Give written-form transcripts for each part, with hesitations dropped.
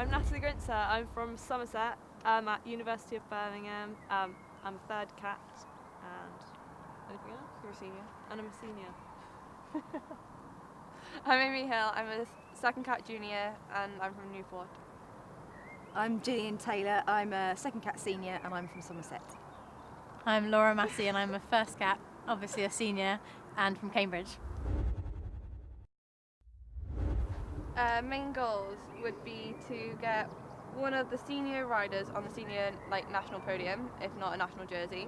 I'm Natalie Grinzer. I'm from Somerset. I'm at University of Birmingham. I'm a third cat, and anything else? You're a senior. And I'm a senior. I'm Amy Hill. I'm a second cat junior, and I'm from Newport. I'm Gillian Taylor. I'm a second cat senior, and I'm from Somerset. I'm Laura Massey, and I'm a first cat, obviously a senior, and from Cambridge. Main goals would be to get one of the senior riders on the senior national podium, if not a national jersey.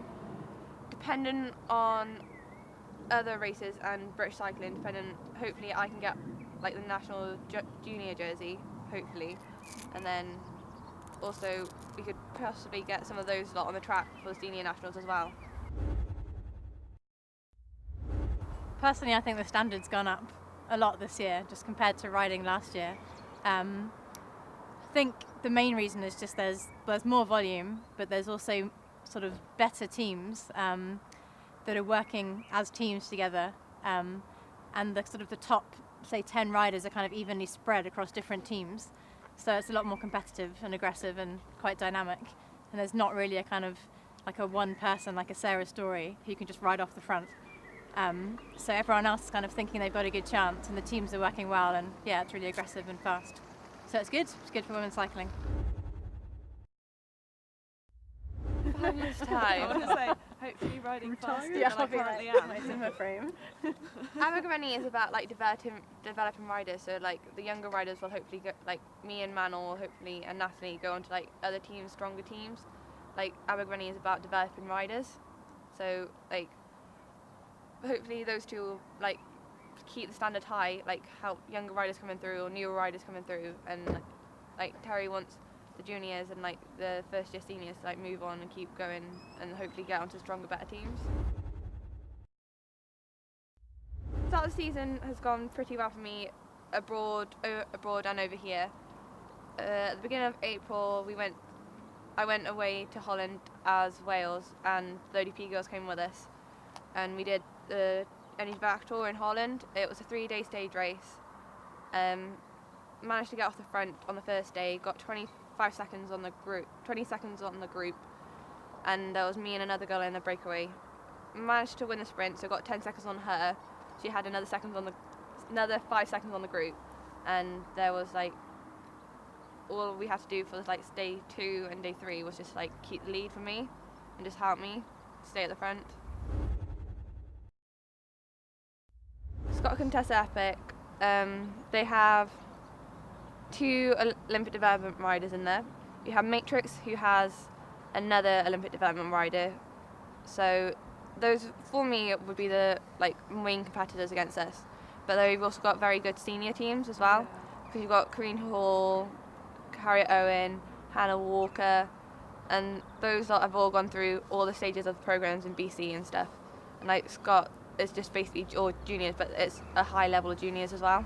Dependent on other races and British cycling, hopefully I can get the national junior jersey, hopefully, and then also we could possibly get some of those lot on the track for the senior nationals as well. Personally, I think the standard's gone up a lot this year, just compared to riding last year. I think the main reason is just there's more volume, but there's also sort of better teams that are working as teams together, and the top, say, 10 riders are kind of evenly spread across different teams. So it's a lot more competitive and aggressive and quite dynamic. And there's not really a kind of like a one person like a Sarah Story who can just ride off the front. So everyone else is kind of thinking they've got a good chance, and the teams are working well, and yeah, it's really aggressive and fast. So it's good for women's cycling. Fabulous I time. want to say, hopefully riding faster Yeah, than I currently am. my timber frame. Abergavenny is about developing riders, so the younger riders will hopefully go, me and Manor hopefully and Natalie go on to other teams, stronger teams. Abergavenny is about developing riders, so hopefully those two will keep the standard high, help younger riders coming through or newer riders coming through, and Terry wants the juniors and the first year seniors to move on and keep going and hopefully get onto stronger, better teams. The start of the season has gone pretty well for me abroad and over here. At the beginning of April I went away to Holland as Wales, and the ODP girls came with us, and we did the Energy Back Tour in Holland. It was a 3-day stage race. Managed to get off the front on the first day, got 20 seconds on the group, and there was me and another girl in the breakaway. Managed to win the sprint, so got 10 seconds on her. She had another 5 seconds on the group, and there was all we had to do for day 2 and day 3 was just keep the lead for me and just help me stay at the front. Scott Contessa Epic, they have 2 Olympic development riders in there. You have Matrix, who has another Olympic development rider. So those for me would be the main competitors against us. But they've also got very good senior teams as well, because you've got Corrine Hall, Harriet Owen, Hannah Walker, and those lot have all gone through all the stages of the programs in BC and stuff. And Scott is just basically all juniors, but it's a high level of juniors as well.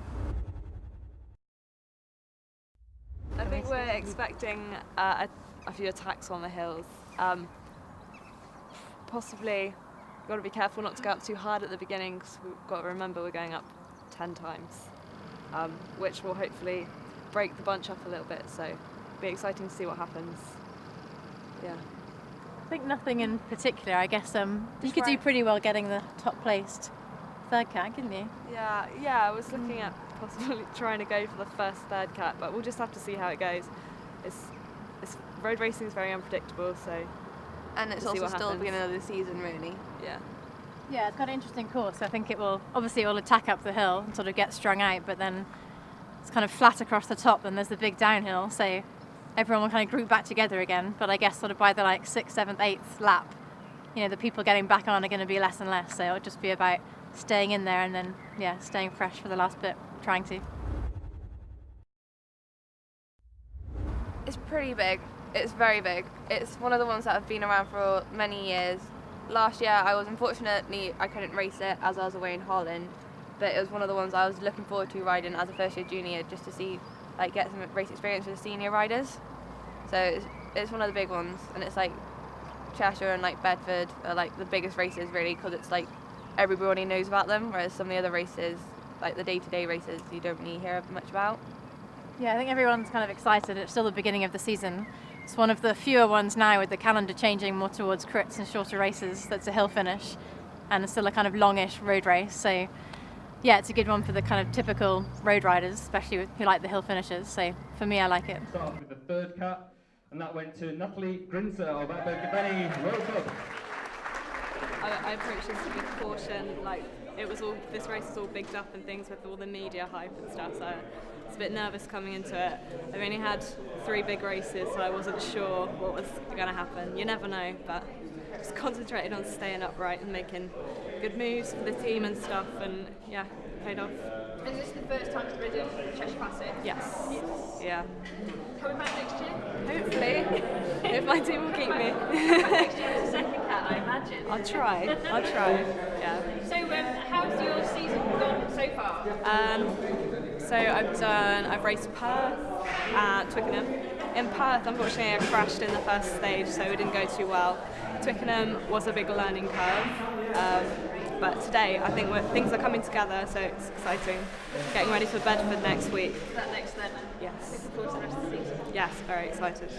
I think we're expecting a few attacks on the hills. Possibly, got to be careful not to go up too hard at the beginning, because we've got to remember we're going up 10 times, which will hopefully break the bunch up a little bit. So, it'll be exciting to see what happens. Yeah. I think nothing in particular. I guess you could do pretty well getting the top placed third cat, couldn't you? Yeah. I was looking at possibly trying to go for the first third cat, but we'll just have to see how it goes. It's road racing is very unpredictable, so. And it's also still the beginning of the season, really. Yeah. Yeah, it's got an interesting course. I think it will attack up the hill and sort of get strung out, but then it's kind of flat across the top. Then there's the big downhill, so everyone will kind of group back together again. But I guess sort of by the 6th, 7th, 8th lap, the people getting back on are going to be less and less. So it'll just be about staying in there and then staying fresh for the last bit, trying to. It's pretty big. It's very big. It's one of the ones that have been around for many years. Last year I couldn't race it as I was away in Holland, but it was one of the ones I was looking forward to riding as a first year junior, just to see get some race experience with the senior riders. So it's one of the big ones, and it's Cheshire and Bedford are the biggest races really, because it's everybody knows about them, whereas some of the other races, the day-to-day races, you don't really hear much about. Yeah, I think everyone's kind of excited. It's still the beginning of the season. It's one of the fewer ones now with the calendar changing more towards crits and shorter races that's a hill finish, and it's still a kind of longish road race. So yeah, it's a good one for the kind of typical road riders, especially who like the hill finishes. So for me, I like it. Start off with the third cut, and that went to Natalie Grinzer of Abergavenny Road Club. I approached this with caution. Like this race is all bigged up and things with all the media hype and stuff. So I was a bit nervous coming into it. I've only had 3 big races, so I wasn't sure what was going to happen. You never know, but just concentrated on staying upright and making good moves for the team and stuff, and yeah, paid off. Is this the first time you've ridden Cheshire Classic? Yes. Yeah. Coming back next year? Hopefully, if my team will keep me. Next year as a second cat, I imagine. I'll try. Yeah. So how's your season gone so far? So I've raced Perth and Twickenham. In Perth, unfortunately, I crashed in the first stage, so it didn't go too well. Twickenham was a big learning curve, but today I think things are coming together, so it's exciting. Getting ready for Bedford next week. Is that next then? Yes. Looking forward to the rest of the season. Yes, very excited.